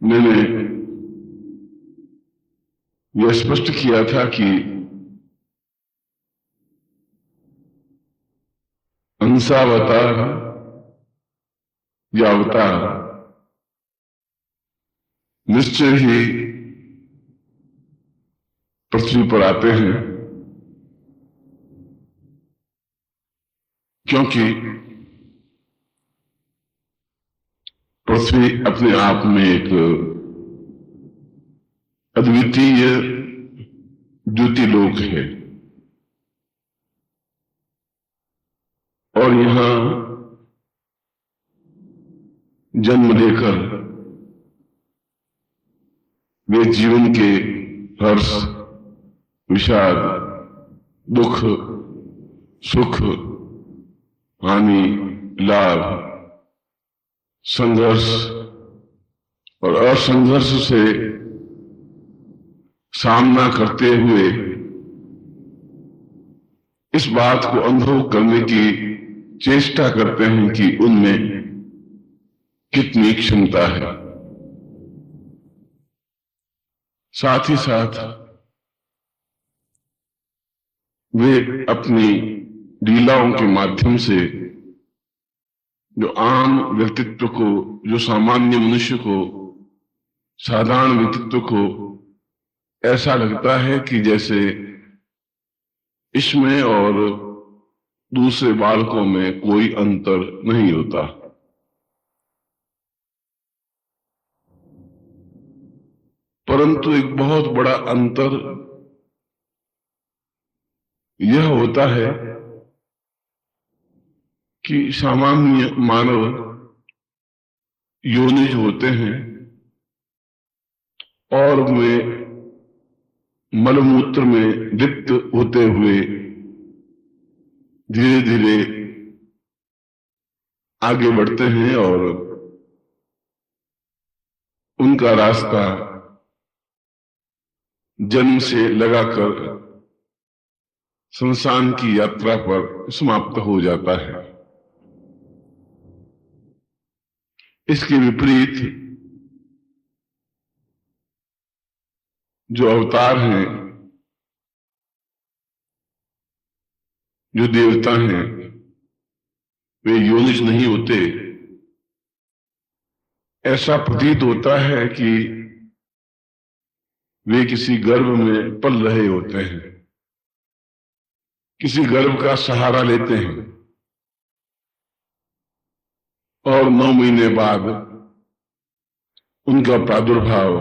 मैंने यह स्पष्ट किया था कि अंशावतार या अवतार निश्चय ही पृथ्वी पर आते हैं, क्योंकि पृथ्वी अपने आप में एक अद्वितीय द्युतिलोक है और यहां जन्म लेकर वे जीवन के हर्ष, विषाद, दुख, सुख, हानि, लाभ, संघर्ष और असंघर्ष से सामना करते हुए इस बात को अनुभव करने की चेष्टा करते हैं कि उनमें कितनी क्षमता है। साथ ही साथ वे अपनी लीलाओं के माध्यम से जो आम व्यक्तित्व को, जो सामान्य मनुष्य को, साधारण व्यक्तित्व को ऐसा लगता है कि जैसे इसमें और दूसरे बालकों में कोई अंतर नहीं होता। परंतु एक बहुत बड़ा अंतर यह होता है कि सामान्य मानव योनिज होते हैं और वे मलमूत्र में लिप्त होते हुए धीरे धीरे आगे बढ़ते हैं और उनका रास्ता जन्म से लगाकर संसार की यात्रा पर समाप्त हो जाता है। इसके विपरीत जो अवतार हैं, जो देवता हैं, वे योनिज नहीं होते। ऐसा प्रतीत होता है कि वे किसी गर्भ में पल रहे होते हैं, किसी गर्भ का सहारा लेते हैं और 9 महीने बाद उनका प्रादुर्भाव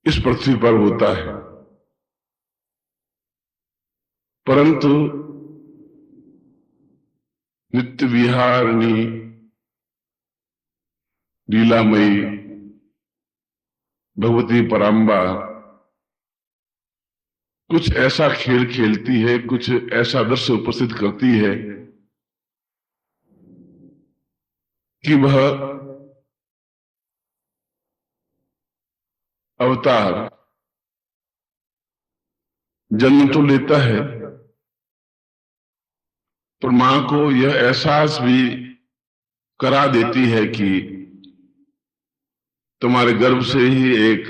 इस पृथ्वी पर होता है। परंतु नित्य विहारिणी लीलामयी भगवती पराम्बा कुछ ऐसा खेल खेलती है, कुछ ऐसा दृश्य उपस्थित करती है कि वह अवतार जन्म तो लेता है, पर मां को यह एहसास भी करा देती है कि तुम्हारे गर्भ से ही एक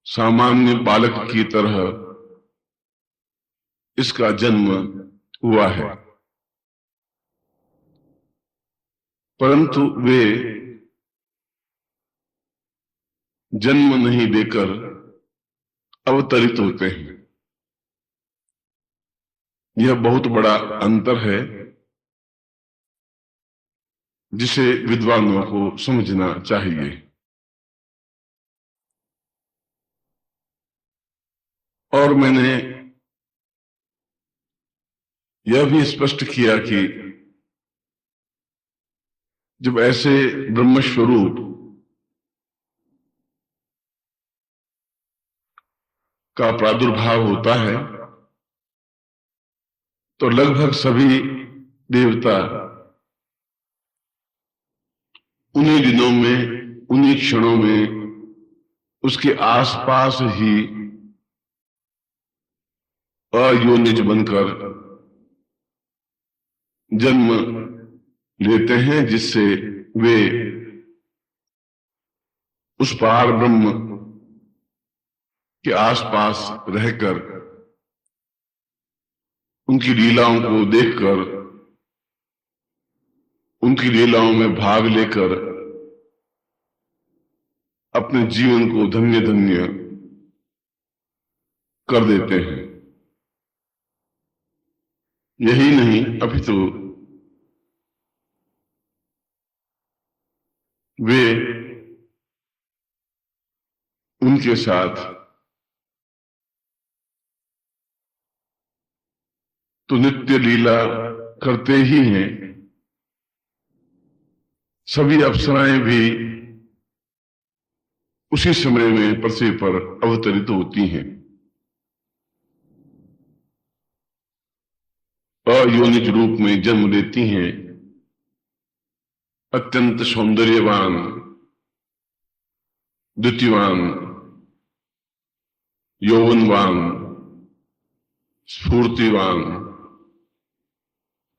सामान्य बालक की तरह इसका जन्म हुआ है। परंतु वे जन्म नहीं देकर अवतरित होते हैं। यह बहुत बड़ा अंतर है जिसे विद्वानों को समझना चाहिए। और मैंने यह भी स्पष्ट किया कि जब ऐसे ब्रह्मस्वरूप का प्रादुर्भाव होता है तो लगभग सभी देवता उन्हीं दिनों में, उन्हीं क्षणों में उसके आसपास ही अयोनिज बनकर जन्म लेते हैं, जिससे वे उस पार ब्रह्म के आसपास रहकर उनकी लीलाओं को देखकर, उनकी लीलाओं में भाग लेकर अपने जीवन को धन्य धन्य कर देते हैं। यही नहीं, अपितु वे उनके साथ तो नित्य लीला करते ही हैं। सभी अप्सराएं भी उसी समय में पृथ्वी पर अवतरित होती हैं। अयोनिज रूप में जन्म लेती हैं। अत्यंत सौंदर्यवान, द्युतिवान, यौवनवान, स्फूर्तिवान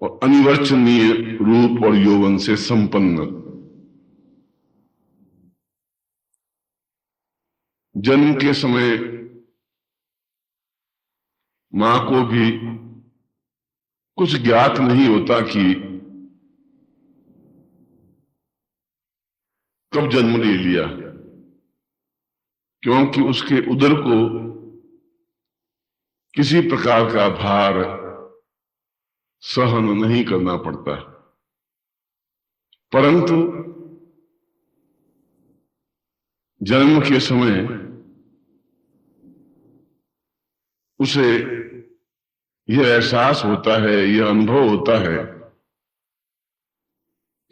और अनिवर्चनीय रूप और यौवन से संपन्न। जन्म के समय मां को भी कुछ ज्ञात नहीं होता कि कब जन्म ले लिया, क्योंकि उसके उदर को किसी प्रकार का भार सहन नहीं करना पड़ता। परंतु जन्म के समय उसे यह एहसास होता है, यह अनुभव होता है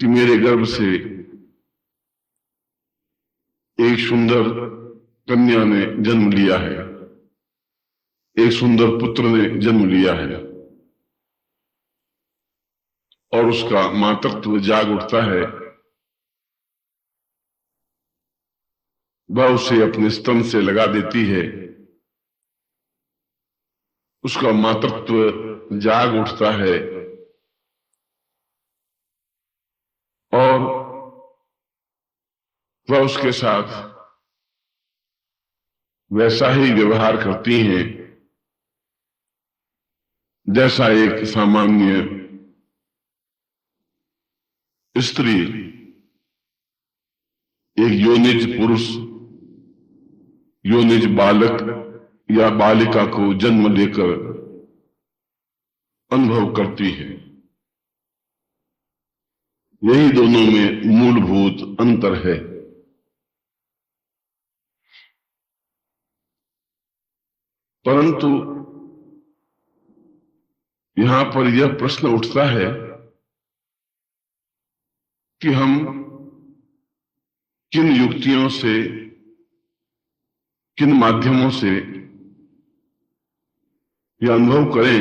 कि मेरे गर्भ से एक सुंदर कन्या ने जन्म लिया है, एक सुंदर पुत्र ने जन्म लिया है, और उसका मातृत्व जाग उठता है। वह उसे अपने स्तन से लगा देती है, उसका मातृत्व जाग उठता है और वह उसके साथ वैसा ही व्यवहार करती हैं जैसा एक सामान्य स्त्री एक योनिज पुरुष, योनिज बालक या बालिका को जन्म लेकर अनुभव करती है। यही दोनों में मूलभूत अंतर है। परंतु यहां पर यह प्रश्न उठता है कि हम किन युक्तियों से, किन माध्यमों से यह अनुभव करें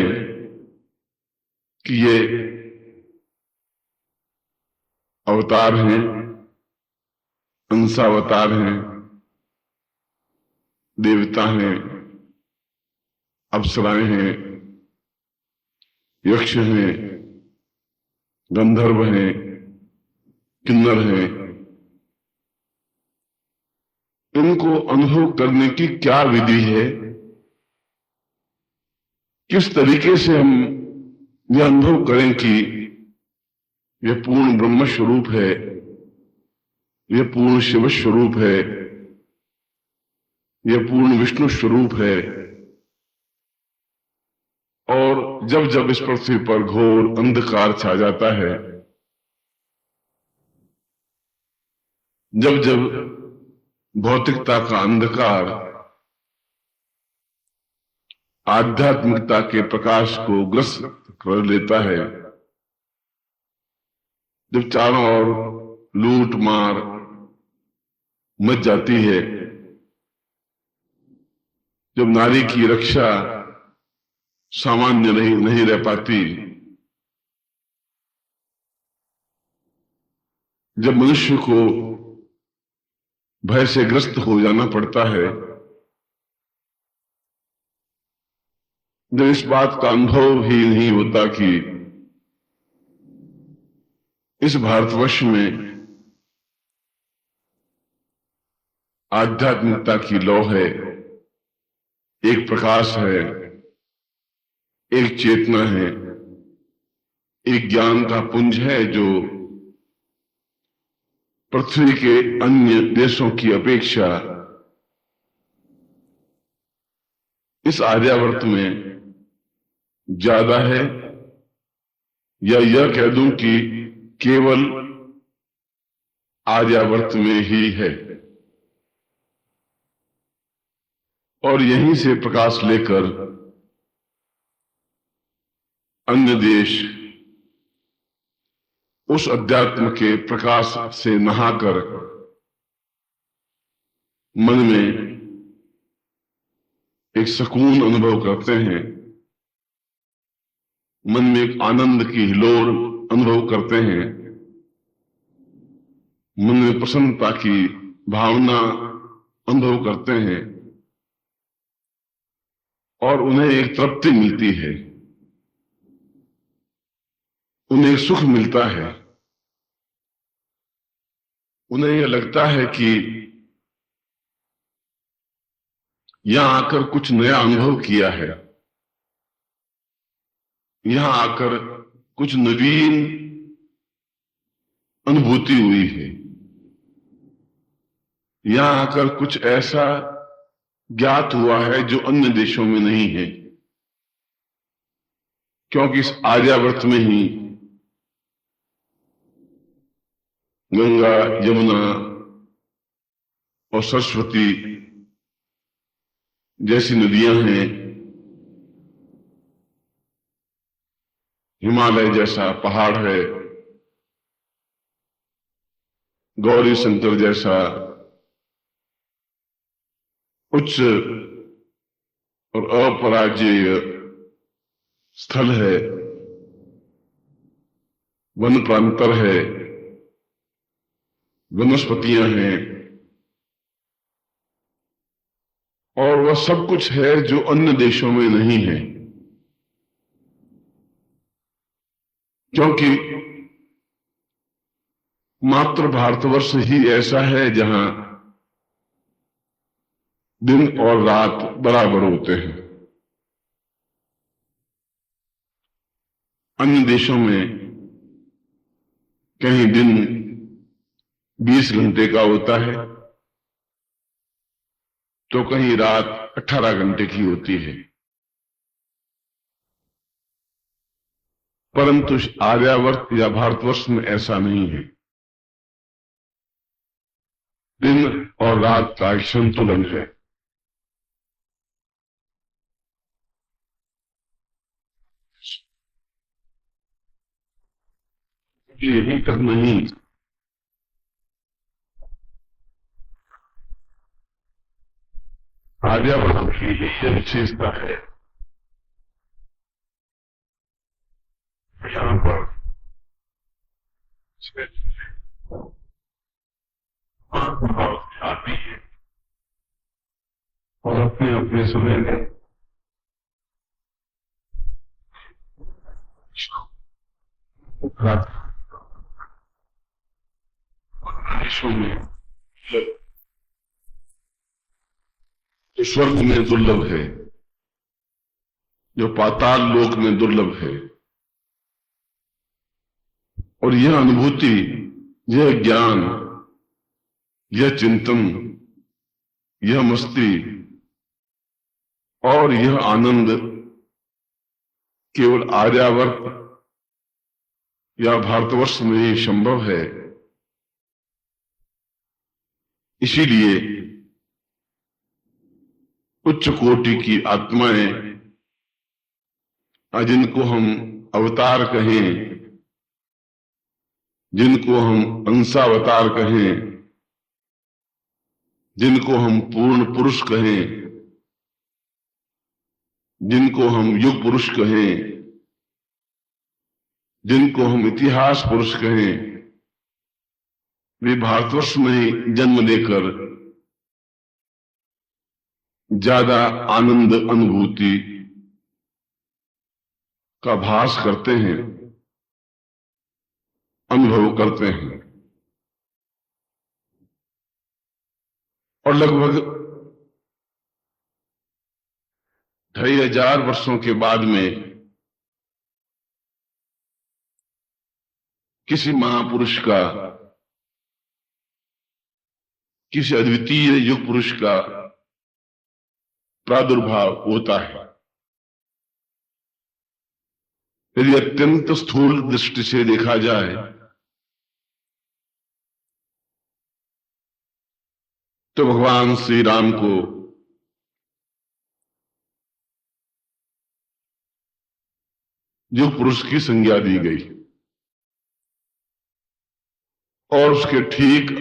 कि ये अवतार हैं, अंशावतार हैं, देवता हैं, अप्सराएं हैं, यक्ष हैं, गंधर्व हैं, किन्नर हैं। इनको अनुभव करने की क्या विधि है? किस तरीके से हम यह अनुभव करें कि यह पूर्ण ब्रह्म स्वरूप है, यह पूर्ण शिव स्वरूप है, यह पूर्ण विष्णु स्वरूप है, और जब जब इस पृथ्वी पर घोर अंधकार छा जाता है, जब जब भौतिकता का अंधकार आध्यात्मिकता के प्रकाश को ग्रस्त कर लेता है, जब चारों ओर लूट मार मच जाती है, जब नारी की रक्षा सामान्य नहीं रह पाती, जब मनुष्य को भय से ग्रस्त हो जाना पड़ता है, जब इस बात का अनुभव ही नहीं होता कि इस भारतवर्ष में आध्यात्मिकता की लौ है, एक प्रकाश है, एक चेतना है, एक ज्ञान का पुंज है जो पृथ्वी के अन्य देशों की अपेक्षा इस आर्यावर्त में ज्यादा है, या यह कह दूं कि केवल आर्यावर्त में ही है। और यहीं से प्रकाश लेकर अन्य देश उस अध्यात्म के प्रकाश से नहाकर मन में एक सुकून अनुभव करते हैं, मन में एक आनंद की हिलोर अनुभव करते हैं, मन में प्रसन्नता की भावना अनुभव करते हैं और उन्हें एक तृप्ति मिलती है, उन्हें एक सुख मिलता है। उन्हें यह लगता है कि यहां आकर कुछ नया अनुभव किया है, यहां आकर कुछ नवीन अनुभूति हुई है, यहां आकर कुछ ऐसा ज्ञात हुआ है जो अन्य देशों में नहीं है, क्योंकि इस आर्यावर्त में ही गंगा, यमुना और सरस्वती जैसी नदियां हैं, हिमालय जैसा पहाड़ है, गौरी शंकर जैसा उच्च और अपराज्यीय स्थल है, वन प्रांतर है, वनस्पतियां हैं, और वह सब कुछ है जो अन्य देशों में नहीं है, क्योंकि मात्र भारतवर्ष ही ऐसा है जहां दिन और रात बराबर होते हैं। अन्य देशों में कहीं दिन 20 घंटे का होता है तो कहीं रात 18 घंटे की होती है, परंतु आर्यावर्त या भारतवर्ष में ऐसा नहीं है। दिन और रात का एक संतुलन है। यही तक नहीं, आर्यावर्त की यह विशेषता है, यहां पर आती है और अपने अपने समय में देशों में जो स्वर्ग में दुर्लभ है, जो पाताल लोक में दुर्लभ है, और यह अनुभूति, यह ज्ञान, यह चिंतन, यह मस्ती और यह आनंद केवल आर्यावर्त या भारतवर्ष में ही संभव है। इसीलिए उच्च कोटि की आत्माएं, जिनको हम अवतार कहें, जिनको हम अंशावतार कहें, जिनको हम पूर्ण पुरुष कहें, जिनको हम युग पुरुष कहें, जिनको हम इतिहास पुरुष कहें, वे भारतवर्ष में ही जन्म लेकर ज्यादा आनंद अनुभूति का भास करते हैं। अनुभव करते हैं। और लगभग 2500 वर्षों के बाद में किसी महापुरुष का, किसी अद्वितीय युग पुरुष का प्रादुर्भाव होता है। यदि अत्यंत स्थूल दृष्टि से देखा जाए तो भगवान श्री राम को युग पुरुष की संज्ञा दी गई और उसके ठीक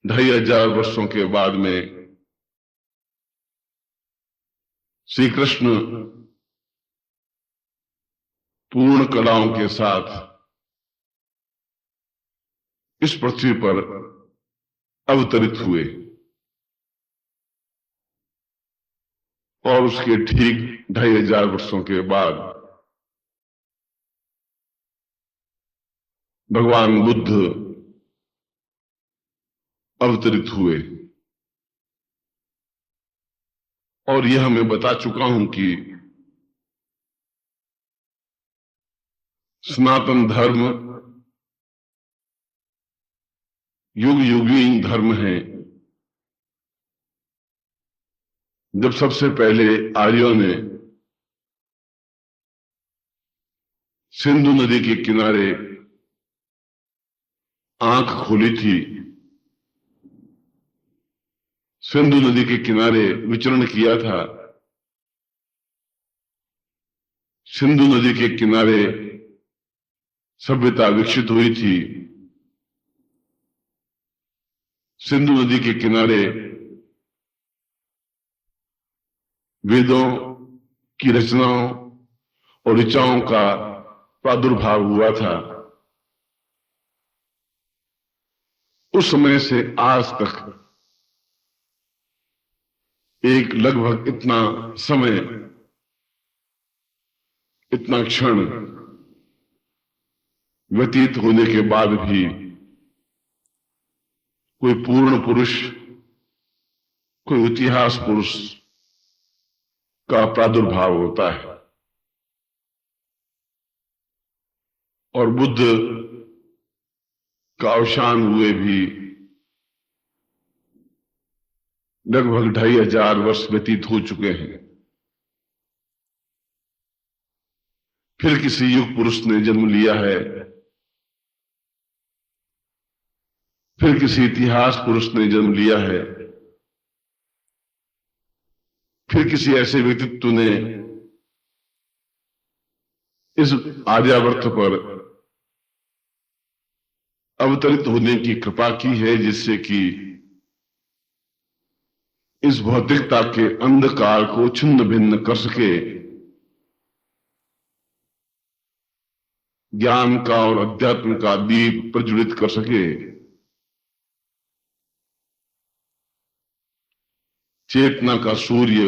2500 वर्षों के बाद में श्री कृष्ण पूर्ण कलाओं के साथ इस पृथ्वी पर अवतरित हुए और उसके ठीक 2500 वर्षों के बाद भगवान बुद्ध अवतरित हुए। और यह मैं बता चुका हूं कि सनातन धर्म युग युगीन धर्म है। जब सबसे पहले आर्यों ने सिंधु नदी के किनारे आंख खोली थी, सिंधु नदी के किनारे विचरण किया था, सिंधु नदी के किनारे सभ्यता विकसित हुई थी, सिंधु नदी के किनारे वेदों की रचनाओं और ऋचाओं का प्रादुर्भाव हुआ था। उस समय से आज तक एक लगभग इतना समय, इतना क्षण व्यतीत होने के बाद भी कोई पूर्ण पुरुष, कोई इतिहास पुरुष का प्रादुर्भाव होता है। और बुद्ध का अवसान हुए भी लगभग 2500 वर्ष व्यतीत हो चुके हैं। फिर किसी युग पुरुष ने जन्म लिया है, फिर किसी इतिहास पुरुष ने जन्म लिया है, फिर किसी ऐसे व्यक्तित्व ने इस आर्यावर्त पर अवतरित होने की कृपा की है, जिससे कि इस भौतिकता के अंधकार को छिन्न भिन्न कर सके, ज्ञान का और अध्यात्म का दीप प्रज्वलित कर सके, चेतना का सूर्य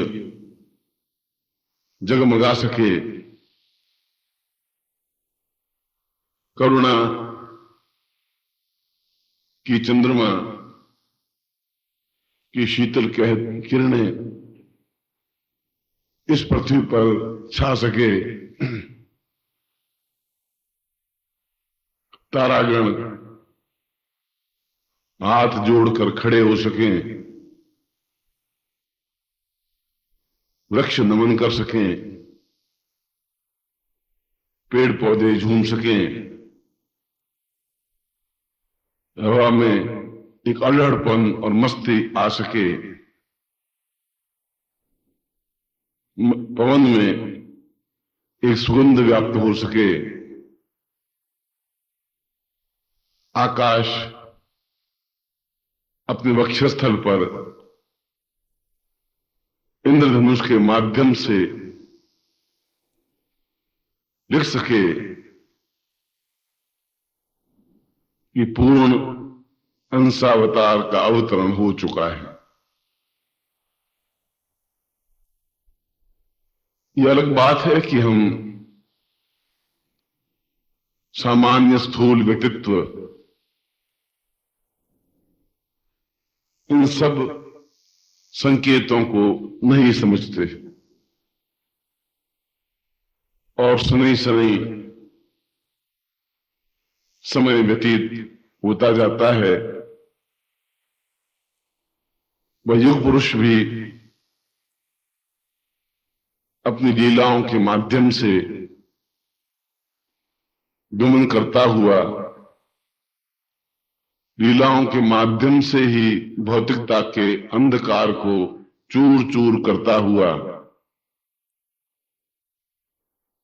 जगमगा सके, करुणा की चंद्रमा की शीतल किरणें इस पृथ्वी पर छा सके, तारागण हाथ जोड़कर खड़े हो सकें, वृक्ष नमन कर सकें, पेड़ पौधे झूम सकें, हवा में एक अल्हड़पन और मस्ती आ सके, पवन में एक सुगंध व्याप्त हो सके, आकाश अपने वक्षस्थल पर इंद्रधनुष के माध्यम से लिख सके कि पूर्ण अंशावतार का अवतरण हो चुका है। यह अलग बात है कि हम सामान्य स्थूल व्यक्तित्व, इन सब संकेतों को नहीं समझते और शनि शनि समय व्यतीत होता जाता है। वह युग पुरुष भी अपनी लीलाओं के माध्यम से गमन करता हुआ, लीलाओं के माध्यम से ही भौतिकता के अंधकार को चूर चूर करता हुआ,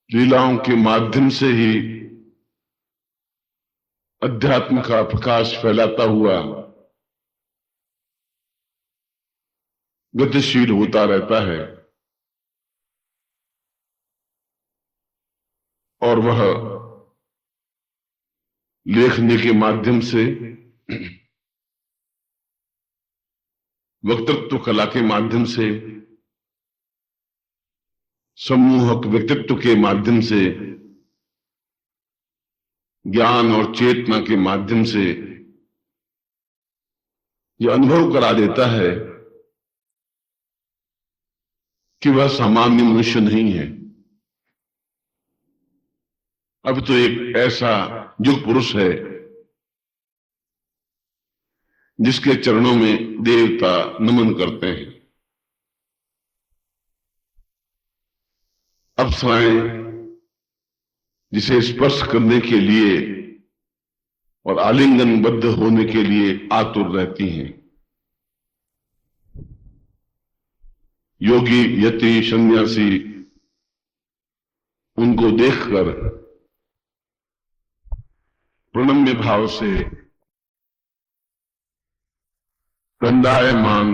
लीलाओं के माध्यम से ही अध्यात्म का प्रकाश फैलाता हुआ गतिशील होता रहता है। और वह लेखनी के माध्यम से, वक्तृत्व कला के माध्यम से, सम्मोहक व्यक्तित्व के माध्यम से, ज्ञान और चेतना के माध्यम से यह अनुभव करा देता है कि वह सामान्य मनुष्य नहीं है। अब तो एक ऐसा युग पुरुष है जिसके चरणों में देवता नमन करते हैं। अप्सराएं जिसे स्पर्श करने के लिए और आलिंगनबद्ध होने के लिए आतुर रहती हैं। योगी, यति, सन्यासी उनको देखकर प्रणम्य भाव से दंडायमान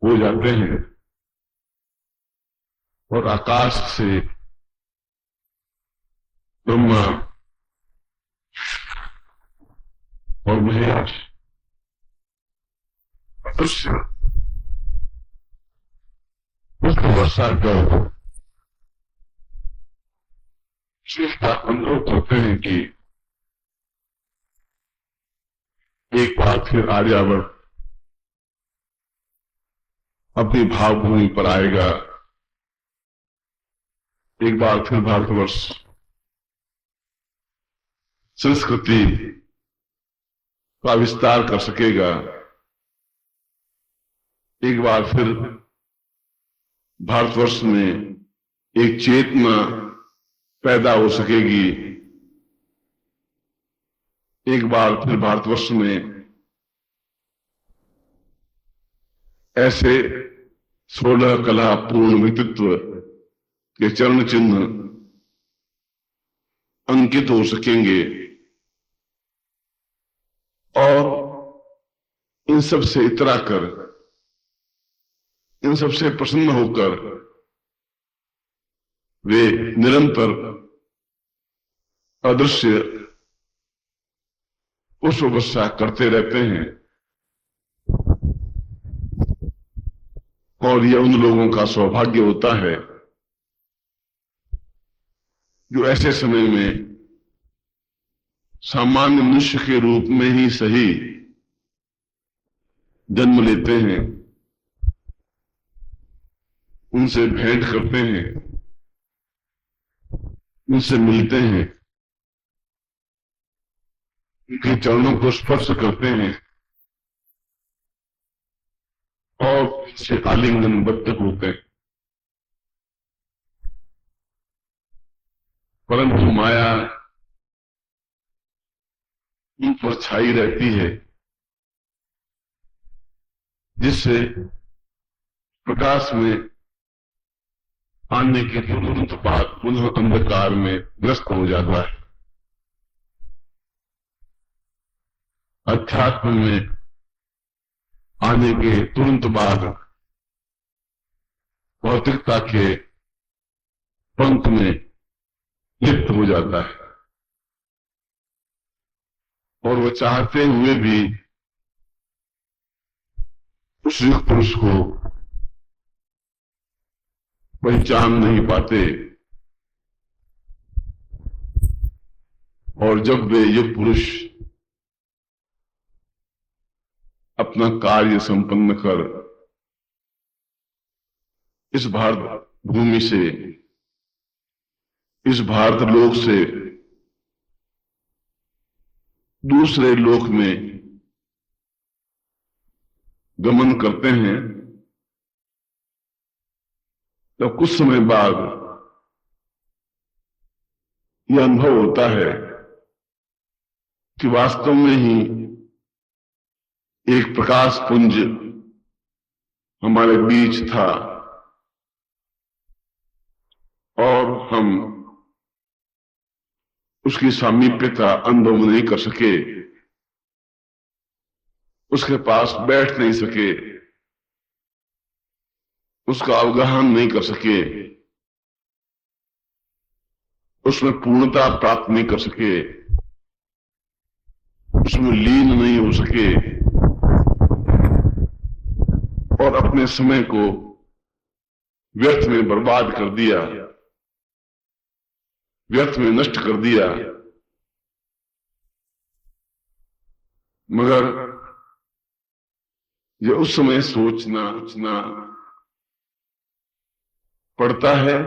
हो जाते हैं और आकाश से ब्रह्मा और महेश अदृश्य उसको वर्षा कर अनुभव करते हैं कि एक बार फिर आर्यावर्त अपनी भावभूमि पर आएगा, एक बार फिर भारतवर्ष संस्कृति का विस्तार कर सकेगा, एक बार फिर भारतवर्ष में एक चेतना पैदा हो सकेगी, एक बार फिर भारतवर्ष में ऐसे 16 कला पूर्ण व्यक्तित्व के चरण चिन्ह अंकित हो सकेंगे और इन सब से इतरा कर, इन सब से प्रसन्न होकर वे निरंतर अदृश्य पुष्पवर्षा करते रहते हैं। और यह उन लोगों का सौभाग्य होता है जो ऐसे समय में सामान्य मनुष्य के रूप में ही सही जन्म लेते हैं, उनसे भेंट करते हैं, उनसे मिलते हैं, उनके चरणों को स्पर्श करते हैं और उनसे आलिंगनबद्ध होते हैं। परंतु माया उन पर छाई रहती है, जिससे प्रकाश में आने के तुरंत बाद पुनः अंधकार में ग्रस्त हो जाता है। अध्यात्म में आने के तुरंत बाद भौतिकता के पंख में लिप्त हो जाता है और वह चाहते हुए भी उस युग पुरुष को पहचान नहीं पाते। और जब वे युग पुरुष अपना कार्य संपन्न कर इस भारत भूमि से, इस भारत लोक से दूसरे लोक में गमन करते हैं, तब कुछ समय बाद यह अनुभव होता है कि वास्तव में ही एक प्रकाश पुंज हमारे बीच था और हम उसकी सामीप्यता अनुभव नहीं कर सके, उसके पास बैठ नहीं सके, उसका अवगाहन नहीं कर सके, उसमें पूर्णता प्राप्त नहीं कर सके, उसमें लीन नहीं हो सके और अपने समय को व्यर्थ में बर्बाद कर दिया, व्यर्थ में नष्ट कर दिया। मगर ये उस समय सोचना पड़ता है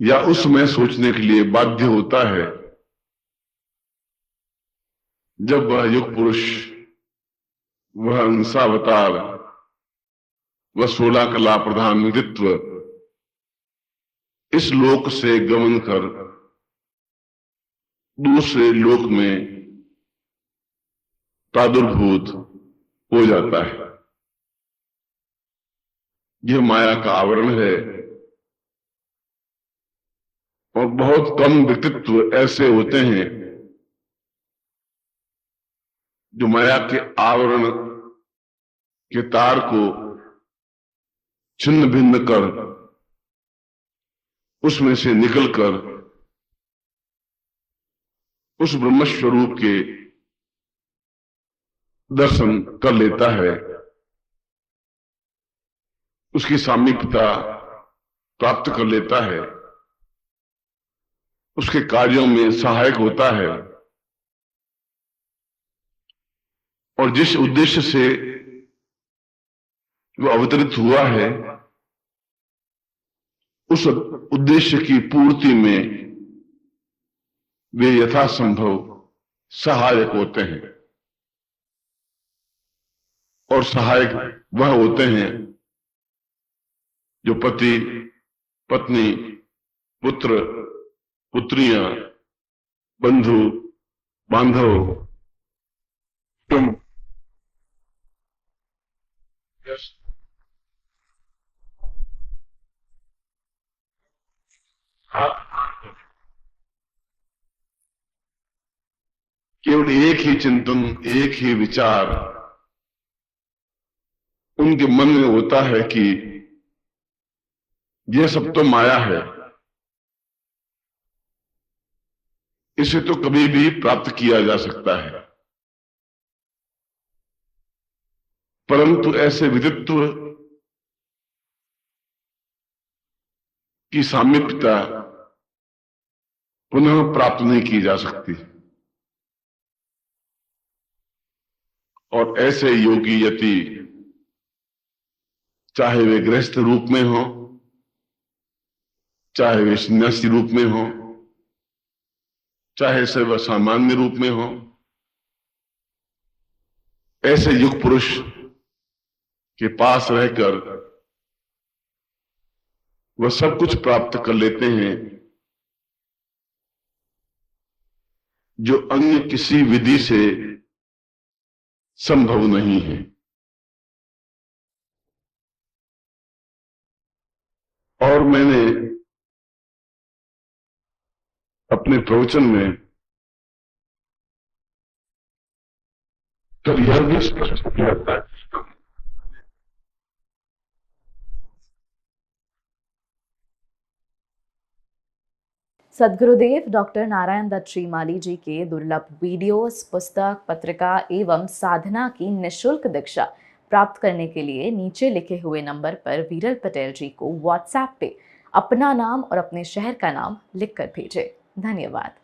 या उस समय सोचने के लिए बाध्य होता है जब वह युग पुरुष, वह अंशावतार, वह 16 कला प्रधान व्यक्तित्व इस लोक से गमन कर दूसरे लोक में प्रादुर्भूत हो जाता है। यह माया का आवरण है और बहुत कम व्यक्तित्व ऐसे होते हैं जो माया के आवरण के तार को छिन्न भिन्न कर उसमें से निकलकर उस ब्रह्म स्वरूप के दर्शन कर लेता है, उसकी सामीप्यता प्राप्त कर लेता है, उसके कार्यों में सहायक होता है और जिस उद्देश्य से वो अवतरित हुआ है उस उद्देश्य की पूर्ति में वे यथासंभव सहायक होते हैं। और सहायक वह होते हैं जो पति, पत्नी, पुत्र, पुत्रियां, बंधु, बांधव, तुम केवल एक ही चिंतन, एक ही विचार उनके मन में होता है कि यह सब तो माया है, इसे तो कभी भी प्राप्त किया जा सकता है। परंतु ऐसे व्यक्तित्व की सामीप्यता पुनः प्राप्त नहीं की जा सकती और ऐसे योगी यति चाहे वे गृहस्थ रूप में हो, चाहे वे सन्यासी रूप में हो, चाहे से वह सामान्य रूप में हो, ऐसे युग पुरुष के पास रहकर वह सब कुछ प्राप्त कर लेते हैं जो अन्य किसी विधि से संभव नहीं है। और मैंने अपने प्रवचन में तो यह भी स्पष्ट किया था सद्गुरुदेव डॉक्टर नारायण दत्त श्रीमाली जी के दुर्लभ वीडियोस, पुस्तक, पत्रिका एवं साधना की निःशुल्क दीक्षा प्राप्त करने के लिए नीचे लिखे हुए नंबर पर वीरल पटेल जी को व्हाट्सएप पे अपना नाम और अपने शहर का नाम लिखकर भेजें। धन्यवाद।